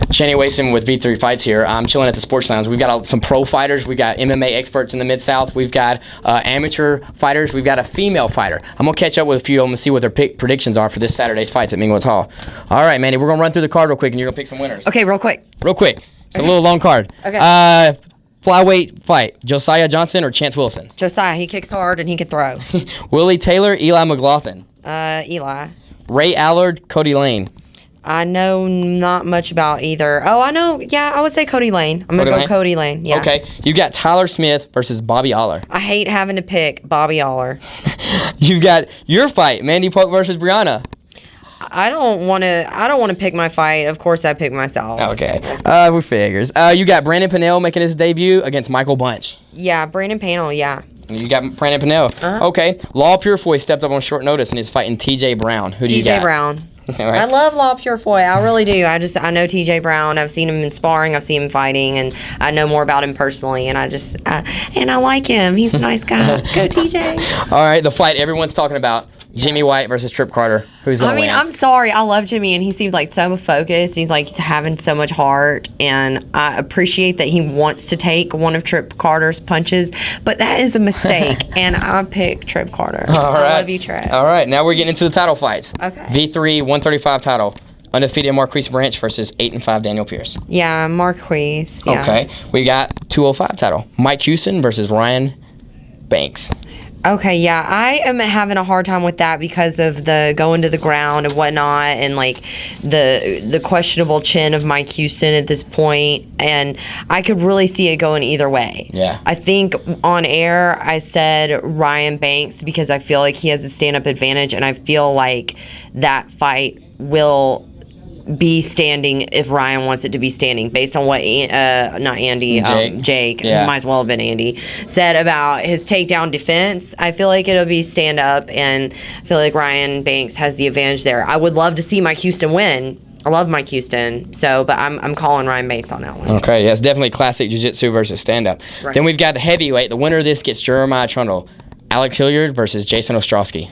Shani Wason with V3 Fights here. I'm chilling at the Sports Lounge. We've got some pro fighters. We've got MMA experts in the Mid-South. We've got amateur fighters. We've got a female fighter. I'm going to catch up with a few of them and see what their predictions are for this Saturday's fights at Mingwoods Hall. All right, Mandy, we're going to run through the card real quick, and you're going to pick some winners. Okay, real quick. It's a little long card. Okay. Flyweight fight, Josiah Johnson or Chance Wilson? Josiah, he kicks hard and he can throw. Willie Taylor, Eli McLaughlin? Eli. Ray Allard, Cody Lane? I know not much about either. Oh, I know. Yeah, I would say Cody Lane. I'm going to go Cody Lane. Yeah. Okay. You've got Tyler Smith versus Bobby Aller. I hate having to pick Bobby Aller. You've got your fight, Mandy Polk versus Brianna. I don't want to pick my fight. Of course, I pick myself. Okay. We figures. You got Brandon Pinnell making his debut against Michael Bunch. Yeah, Brandon Pinnell, yeah. You got Brandon Pinnell. Uh-huh. Okay. Law Purefoy stepped up on short notice and is fighting TJ Brown. Who do you got? TJ Brown. All right. I love Law Purefoy. I really do. I know TJ Brown. I've seen him in sparring. I've seen him fighting, and I know more about him personally. And I like him. He's a nice guy. Go TJ. All right. The fight everyone's talking about: Jimmy White versus Trip Carter. Who's gonna win? I'm sorry. I love Jimmy, and he seems like so focused. He's like having so much heart, and I appreciate that he wants to take one of Trip Carter's punches, but that is a mistake, and I pick Trip Carter. All right. I love you, Trip. All right. Now we're getting into the title fights. Okay. V3 135 title. Undefeated Marquise Branch versus 8-5 Daniel Pierce. Yeah, Marquise. Yeah. Okay. We got 205 title. Mike Houston versus Ryan Banks. Okay, yeah, I am having a hard time with that because of the going to the ground and whatnot, and like the questionable chin of Mike Houston at this point, and I could really see it going either way. Yeah. I think on air I said Ryan Banks because I feel like he has a stand-up advantage, and I feel like that fight will be standing if Ryan wants it to be standing, based on what not Andy, Jake, yeah. Might as well have been Andy, said about his takedown defense. I feel like it'll be stand up, and I feel like Ryan Banks has the advantage there. I would love to see Mike Houston win. I love Mike Houston, but I'm calling Ryan Banks on that one. Okay, yeah, it's definitely classic jiu-jitsu versus stand-up. Right. Then we've got the heavyweight. The winner of this gets Jeremiah Trundle. Alex Hilliard versus Jason Ostrowski.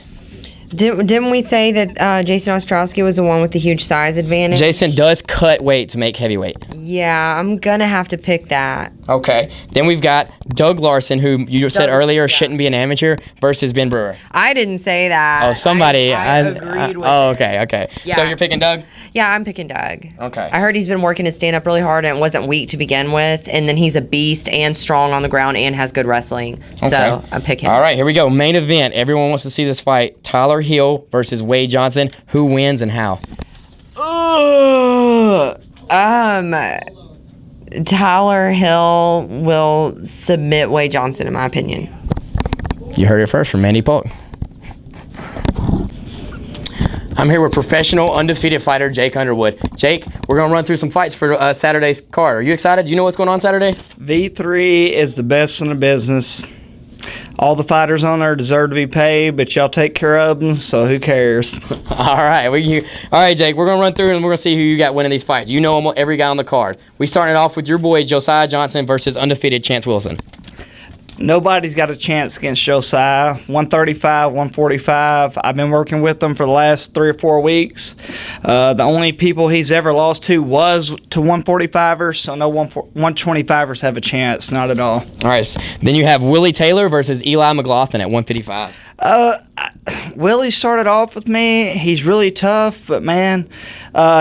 Didn't we say that Jason Ostrowski was the one with the huge size advantage? Jason does cut weight to make heavyweight. Yeah, I'm going to have to pick that. Okay. Then we've got Doug Larson, who you said earlier shouldn't be an amateur, versus Ben Brewer. I didn't say that. Oh, somebody. I agreed with Oh, it. okay. Yeah. So you're picking Doug? Yeah, I'm picking Doug. Okay. I heard he's been working his stand-up really hard and wasn't weak to begin with, and then he's a beast and strong on the ground and has good wrestling. Okay. So I pick him. All right, here we go. Main event. Everyone wants to see this fight. Tyler Hill versus Wade Johnson. Who wins and how? Tyler Hill will submit Wade Johnson, in my opinion. You heard it first from Mandy Polk. I'm here with professional, undefeated fighter Jake Underwood. Jake, we're going to run through some fights for Saturday's card. Are you excited? Do you know what's going on Saturday? V3 is the best in the business. All the fighters on there deserve to be paid, but y'all take care of them, so who cares? All right, all right, Jake, we're going to run through and we're going to see who you got winning these fights. You know every guy on the card. We started off with your boy Josiah Johnson versus undefeated Chance Wilson. Nobody's got a chance against Josiah. 135, 145. I've been working with him for the last 3 or 4 weeks. The only people he's ever lost to was to 145ers, so no 125ers have a chance, not at all. All right, then you have Willie Taylor versus Eli McLaughlin at 155. Willie started off with me. He's really tough, but man,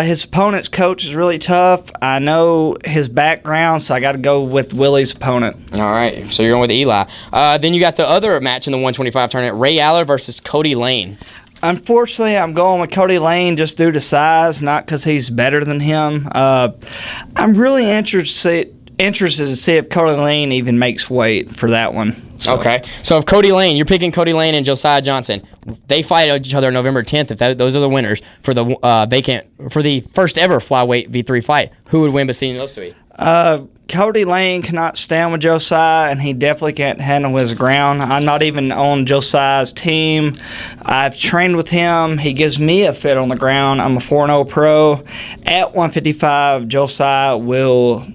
his opponent's coach is really tough. I know his background, so I got to go with Willie's opponent. All right, so you're going with Eli. Then you got the other match in the 125 tournament, Ray Allard versus Cody Lane. Unfortunately, I'm going with Cody Lane just due to size, not because he's better than him. I'm really interested to see if Cody Lane even makes weight for that one. So. Okay, so if Cody Lane, you're picking Cody Lane and Josiah Johnson. They fight each other November 10th. If those are the winners for the for the first ever flyweight V3 fight, who would win between those three? Cody Lane cannot stand with Josiah, and he definitely can't handle his ground. I'm not even on Josiah's team. I've trained with him. He gives me a fit on the ground. I'm a 4-0 pro. At 155, Josiah will...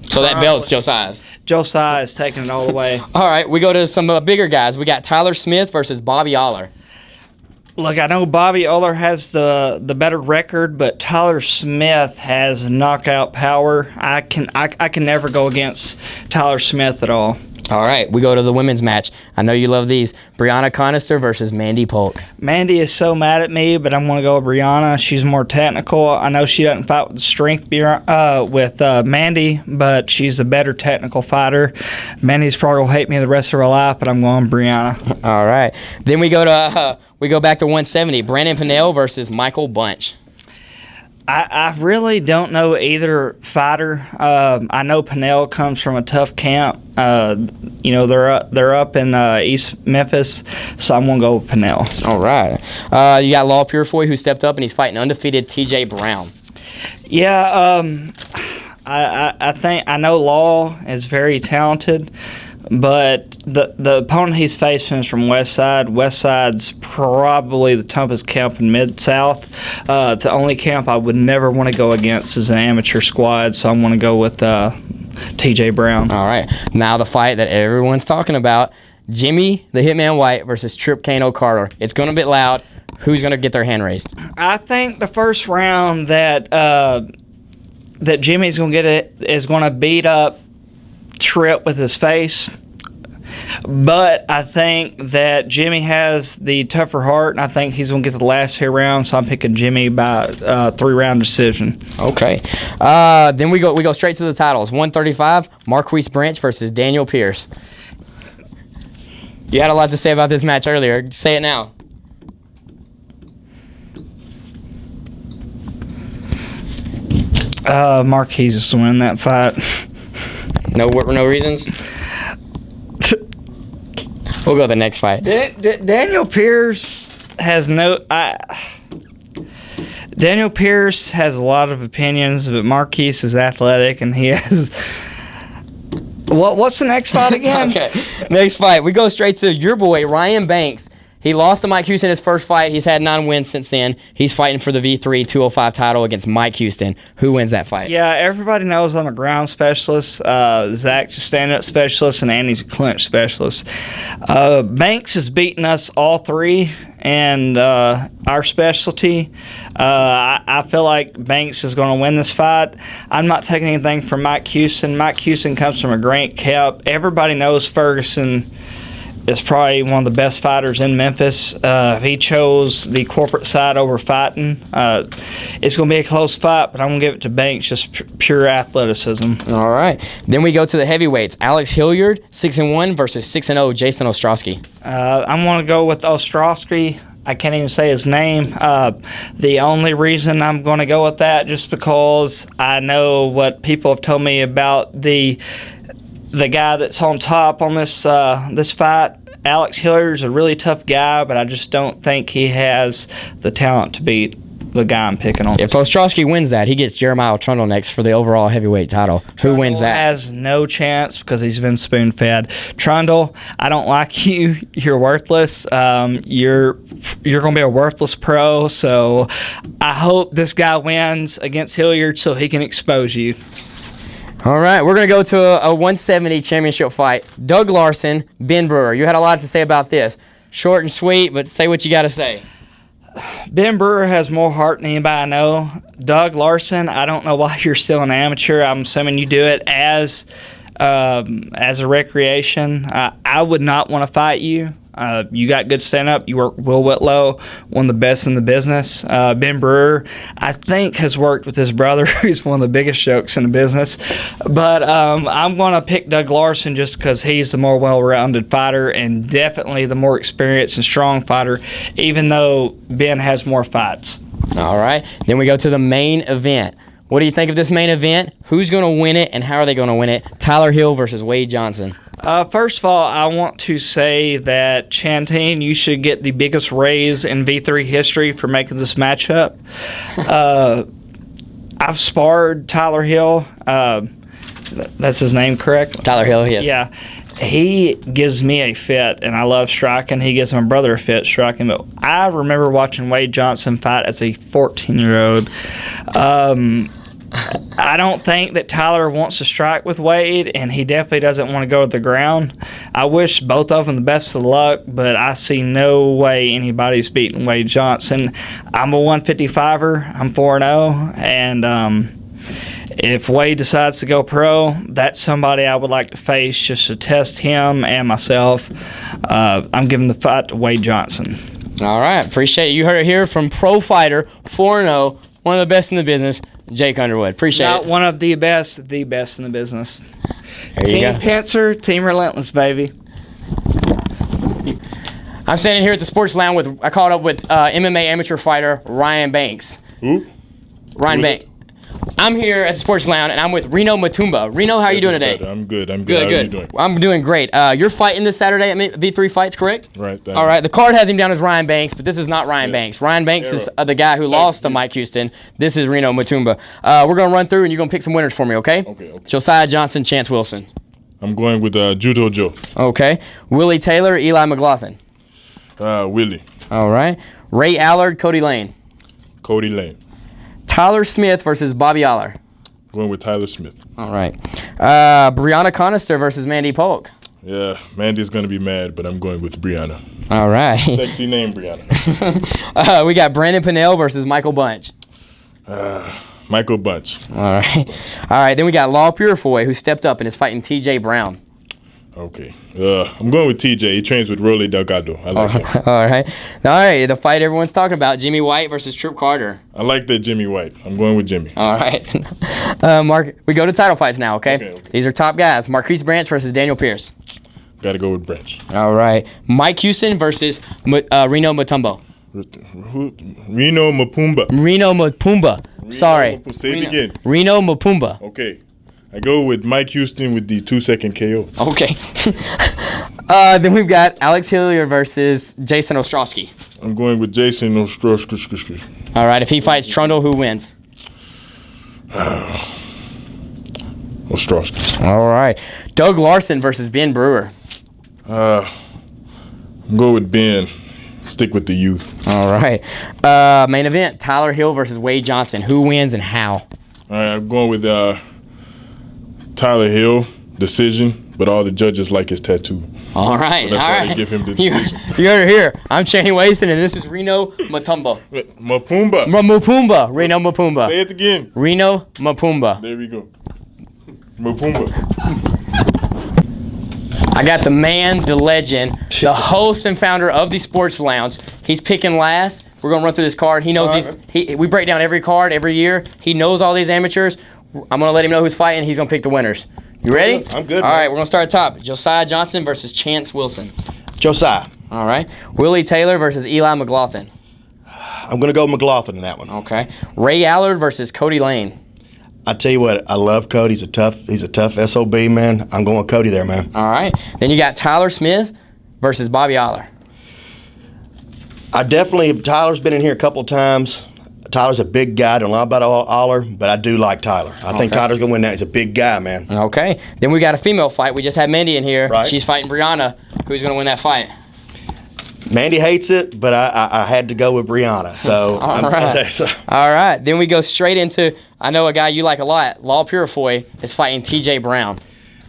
So that belt's Josiah's. Josiah is taking it all the way. All right, we go to some bigger guys. We got Tyler Smith versus Bobby Aller. Look, I know Bobby Oler has the better record, but Tyler Smith has knockout power. I can never go against Tyler Smith at all. All right, we go to the women's match. I know you love these. Brianna Conister versus Mandy Polk. Mandy is so mad at me, but I'm going to go with Brianna. She's more technical. I know she doesn't fight with strength with Mandy, but she's a better technical fighter. Mandy's probably going to hate me the rest of her life, but I'm going Brianna. All right. Then we go back to 170. Brandon Pinnell versus Michael Bunch. I really don't know either fighter. I know Pinnell comes from a tough camp. They're up in East Memphis, so I'm gonna go with Pinnell. All right. You got Law Purefoy, who stepped up and he's fighting undefeated TJ Brown. Yeah. I know Law is very talented. But the opponent he's facing is from Westside. Westside's probably the toughest camp in Mid-South. The only camp I would never want to go against is an amateur squad, so I'm going to go with TJ Brown. All right. Now the fight that everyone's talking about, Jimmy the Hitman White versus Trip Kano Carter. It's going to be loud. Who's going to get their hand raised? I think the first round that Jimmy's going to get is going to beat up Trip with his face, but I think that Jimmy has the tougher heart, and I think he's going to get the last 2 rounds, so I'm picking Jimmy by 3-round decision. Okay. Then we go straight to the titles. 135, Marquise Branch versus Daniel Pierce. You had a lot to say about this match earlier. Say it now. Marquise is winning that fight. No reasons? We'll go to the next fight. Daniel Pierce has Daniel Pierce has a lot of opinions, but Marquise is athletic, and he has... What's the next fight again? Okay, next fight. We go straight to your boy, Ryan Banks. He lost to Mike Houston his first fight. He's had 9 wins since then. He's fighting for the V3 205 title against Mike Houston. Who wins that fight? Yeah, everybody knows I'm a ground specialist. Zach's a stand-up specialist, and Andy's a clinch specialist. Banks has beaten us all 3, and our specialty. I feel like Banks is going to win this fight. I'm not taking anything from Mike Houston. Mike Houston comes from a great camp. Everybody knows Ferguson is probably one of the best fighters in Memphis. He chose the corporate side over fighting. It's going to be a close fight, but I'm going to give it to Banks, just pure athleticism. All right. Then we go to the heavyweights. Alex Hilliard, 6-1 versus 6-0 Jason Ostrowski. I'm going to go with Ostrowski. I can't even say his name. The only reason I'm going to go with that just because I know what people have told me about the guy that's on top on this fight. Alex Hilliard's a really tough guy, but I just don't think he has the talent to beat the guy I'm picking on. If Ostrowski wins that, he gets Jeremiah Trundle next for the overall heavyweight title. Who wins that? Has no chance because he's been spoon-fed. Trundle, I don't like you. You're worthless. You're going to be a worthless pro, so I hope this guy wins against Hilliard so he can expose you. All right, we're going to go to a 170 championship fight. Doug Larson, Ben Brewer. You had a lot to say about this. Short and sweet, but say what you got to say. Ben Brewer has more heart than anybody I know. Doug Larson, I don't know why you're still an amateur. I'm assuming you do it as a recreation. I would not want to fight you. You got good stand-up. You work Will Whitlow, one of the best in the business. Ben Brewer, I think, has worked with his brother, who's one of the biggest jokes in the business. But I'm going to pick Doug Larson just because he's the more well-rounded fighter and definitely the more experienced and strong fighter, even though Ben has more fights. All right. Then we go to the main event. What do you think of this main event? Who's going to win it, and how are they going to win it? Tyler Hill versus Wade Johnson. First of all, I want to say that Chantine, you should get the biggest raise in V3 history for making this matchup. I've sparred Tyler Hill. That's his name, correct? Tyler Hill, yes. Yeah. He gives me a fit, and I love striking. He gives my brother a fit striking. But I remember watching Wade Johnson fight as a 14-year-old. I don't think that Tyler wants to strike with Wade, and he definitely doesn't want to go to the ground. I wish both of them the best of luck, but I see no way anybody's beating Wade Johnson. I'm a 155er. I'm 4-0, and if Wade decides to go pro, that's somebody I would like to face just to test him and myself. I'm giving the fight to Wade Johnson. All right, appreciate it. You heard it here from pro fighter, 4-0, one of the best in the business, Jake Underwood. Appreciate Not it. one of the best in the business. There you Team go. Pincer, Team Relentless, baby. I'm standing here at the Sports Lounge with, I caught up with MMA amateur fighter Ryan Banks. Who? Ryan Banks. I'm here at the Sports Lounge, and I'm with Reno Matumba. Reno, how are you doing today? I'm good. How are you Good. doing? I'm doing great. You're fighting this Saturday at V3 Fights, correct? Right. All right. The card has him down as Ryan Banks, but this is not Ryan Banks. Ryan Banks is the guy who lost to Mike Houston. This is Reno Matumba. We're going to run through, and you're going to pick some winners for me, okay? Okay. Josiah Johnson, Chance Wilson. I'm going with Judo Joe. Okay. Willie Taylor, Eli McLaughlin. Willie. All right. Ray Allard, Cody Lane. Cody Lane. Tyler Smith versus Bobby Aller. Going with Tyler Smith. All right. Brianna Conister versus Mandy Polk. Yeah, Mandy's going to be mad, but I'm going with Brianna. All right. Sexy name, Brianna. We got Brandon Pinnell versus Michael Bunch. Michael Bunch. All right. All right. Then we got Law Purifoy, who stepped up and is fighting TJ Brown. Okay. I'm going with TJ. He trains with Rolly Delgado. I like him. All right. All right. The fight everyone's talking about, Jimmy White versus Trip Carter. I like that Jimmy White. I'm going with Jimmy. All right. Mark, we go to title fights now, okay? Okay. These are top guys. Marquise Branch versus Daniel Pierce. Got to go with Branch. All right. Mike Houston versus Reno Matumbo. Reno Mapumba. Reno Mapumba. Sorry. Say it again. Reno Mapumba. Okay. I go with Mike Houston with the 2-second KO. Okay. Then we've got Alex Hillier versus Jason Ostrowski. I'm going with Jason Ostrowski. All right. If he fights Trundle, who wins? Ostrowski. All right. Doug Larson versus Ben Brewer. I'm going with Ben. Stick with the youth. All right. Main event, Tyler Hill versus Wade Johnson. Who wins and how? All right, I'm going with Tyler Hill, decision, but all the judges like his tattoo. All right. So that's all why right. they give him the decision. You heard it here. I'm Chaney Wason, and this is Reno Matumba. Mapumba. Mapumba. Reno Mapumba. Say it again. Reno Mapumba. There we go. Mapumba. I got the man, the legend, the host and founder of the Sports Lounge. He's picking last. We're gonna run through this card. He knows these. We break down every card every year. He knows all these amateurs. I'm gonna let him know who's fighting. He's gonna pick the winners. You ready? I'm good. All man. right, we're gonna start at top. Josiah Johnson versus Chance Wilson. Josiah. All right. Willie Taylor versus Eli McLaughlin. I'm going to go McLaughlin in that one. Okay. Ray Allard versus Cody Lane. I tell you what, I love Cody. He's a tough SOB, man. I'm going with Cody there, man. All right. Then you got Tyler Smith versus Bobby Aller. I definitely, Tyler's been in here a couple of times. Tyler's a big guy. I don't know about Aller, but I do like Tyler. I think Tyler's going to win that. He's a big guy, man. Okay. Then we got a female fight. We just had Mandy in here. Right. She's fighting Brianna. Who's going to win that fight? Mandy hates it, but I had to go with Brianna. So, All right. Then we go straight into, I know a guy you like a lot. Law Purifoy is fighting TJ Brown.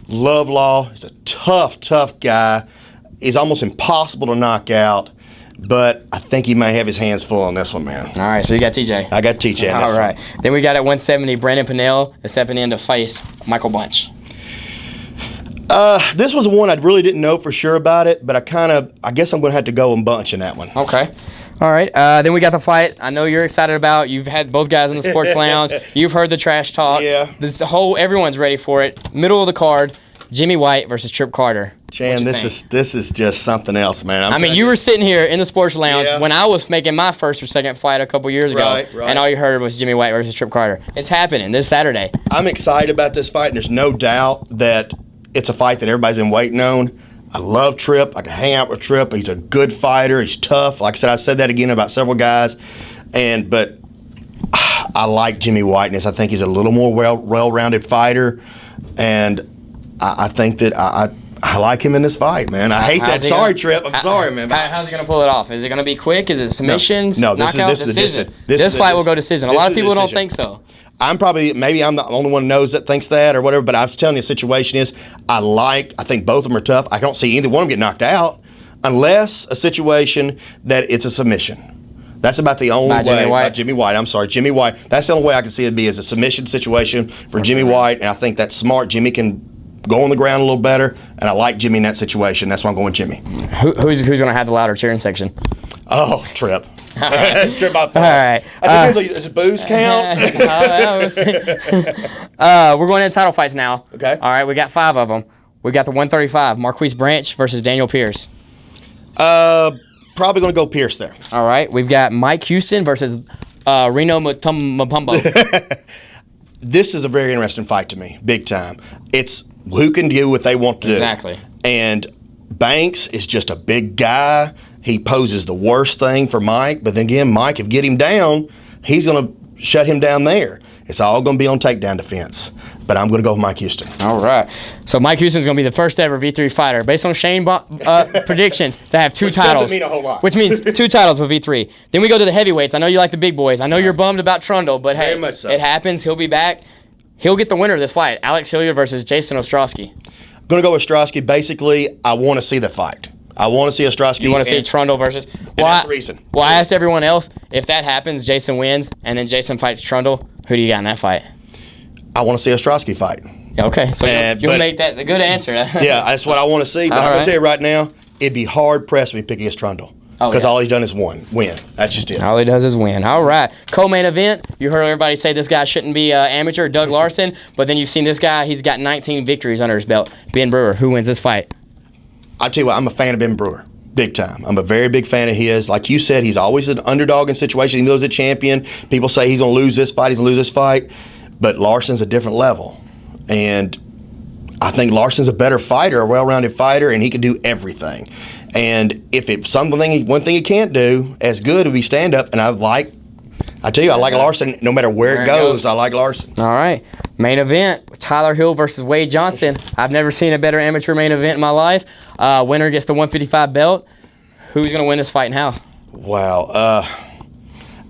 Love Law. He's a tough guy. He's almost impossible to knock out, but I think he may have his hands full on this one, man. All right. So you got TJ. I got TJ on this All right. one. Then we got at 170, Brandon Pinnell is stepping in to face Michael Bunch. This was one I really didn't know for sure about it, but I guess I'm going to have to go and bunch in that one. Okay. All right. Then we got the fight I know you're excited about. You've had both guys in the Sports Lounge. You've heard the trash talk. Yeah. Everyone's ready for it. Middle of the card, Jimmy White versus Trip Carter. Chan, this is just something else, man. I mean, you were sitting here in the Sports Lounge Yeah. when I was making my first or second fight a couple years ago, Right. and all you heard was Jimmy White versus Trip Carter. It's happening this Saturday. I'm excited about this fight, and there's no doubt that it's a fight that everybody's been waiting on. I love Trip. I can hang out with Trip. He's a good fighter. He's tough. Like I said that again about several guys. But I like Jimmy White in this. I think he's a little more well-rounded fighter, and I think that I like him in this fight, man. I hate that. Sorry, Trip. I'm sorry, man. How's he going to pull it off? Is it going to be quick? Is it submissions? No, knockout, this is decision? this This is fight a will go decision. A this lot of is a people don't decision. think so. maybe I'm the only one who knows that, thinks that or whatever, but I was telling you the situation is I think both of them are tough. I don't see either one of them get knocked out unless a situation that it's a submission. That's about the only way. Jimmy White. I'm sorry, Jimmy White. That's the only way I can see it be as a submission situation for Jimmy White, and I think that's smart. Jimmy can go on the ground a little better, and I like Jimmy in that situation. That's why I'm going Jimmy. Who's going to have the louder cheering section? Oh, Trip. Trip by far. All right. Does booze count? We're going into title fights now. Okay. All right, we got 5 of them. We got the 135, Marquise Branch versus Daniel Pierce. Probably going to go Pierce there. All right, we've got Mike Houston versus Reno Mapumbo. This is a very interesting fight to me, big time. It's who can do what they want to do. Exactly. And Banks is just a big guy. He poses the worst thing for Mike, but then again, Mike, if you get him down, he's going to shut him down there. It's all going to be on takedown defense. But I'm going to go with Mike Houston. All right. So Mike Houston's going to be the first ever V3 fighter, based on Shane predictions, to have 2 titles. Doesn't mean a whole lot. Which means 2 titles with V3. Then we go to the heavyweights. I know you like the big boys. I know you're bummed about Trundle, but hey, Very much so. It happens. He'll be back. He'll get the winner of this fight. Alex Hilliard versus Jason Ostrowski. I'm going to go with Ostrowski. Basically, I want to see the fight. I want to see Ostrowski. You want to see Trundle versus... that's the reason. Well, I asked everyone else, if that happens, Jason wins, and then Jason fights Trundle, who do you got in that fight? I want to see Ostrowski fight. Okay, so you'll make that a good answer. Yeah, that's what I want to see. But I'm going to tell you right now, it'd be hard-pressed for me to pick against Trundle. Because all he's done is win. That's just it. All he does is win. All right. Co-main event. You heard everybody say this guy shouldn't be amateur, Doug Larson. But then you've seen this guy. He's got 19 victories under his belt. Ben Brewer. Who wins this fight? I'll tell you what, I'm a fan of Ben Brewer. Big time. I'm a very big fan of his. Like you said, he's always an underdog in situations. Even though he's a champion, people say he's going to lose this fight, he's going to lose this fight. But Larson's a different level. And I think Larson's a better fighter, a well-rounded fighter, and he can do everything. And if it's one thing he can't do as good would be stand-up, and I like Larson no matter where it goes. I like Larson. All right. Main event, Tyler Hill versus Wade Johnson. I've never seen a better amateur main event in my life. Winner gets the 155 belt. Who's going to win this fight and how? Wow.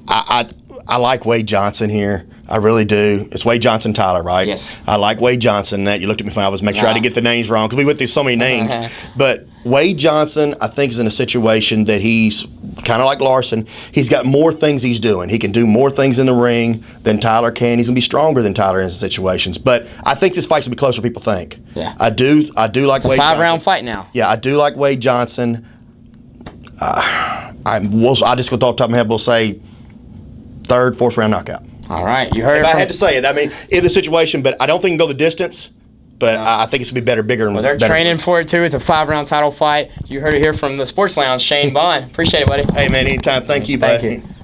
I like Wade Johnson here. I really do. It's Wade Johnson, Tyler, right? Yes. I like Wade Johnson. That you looked at me funny. I was making sure I didn't get the names wrong because we went through so many names. But Wade Johnson, I think, is in a situation that he's kind of like Larson. He's got more things he's doing. He can do more things in the ring than Tyler can. He's going to be stronger than Tyler in situations. But I think this fight's going to be closer than people think. Yeah. I do like It's Wade Johnson. It's a 5-round fight now. Yeah, I do like Wade Johnson. I just go off the top of my head, we'll say 3rd, 4th round knockout. All right, you heard if it. I had to say it, I mean, in the situation, but I don't think he can go the distance. But I think it's going to be better, bigger. Well, they're training for it, too. It's a 5-round title fight. You heard it here from the Sports Lounge, Shane Bond. Appreciate it, buddy. Hey, man, anytime. Thank you, buddy. Thank you.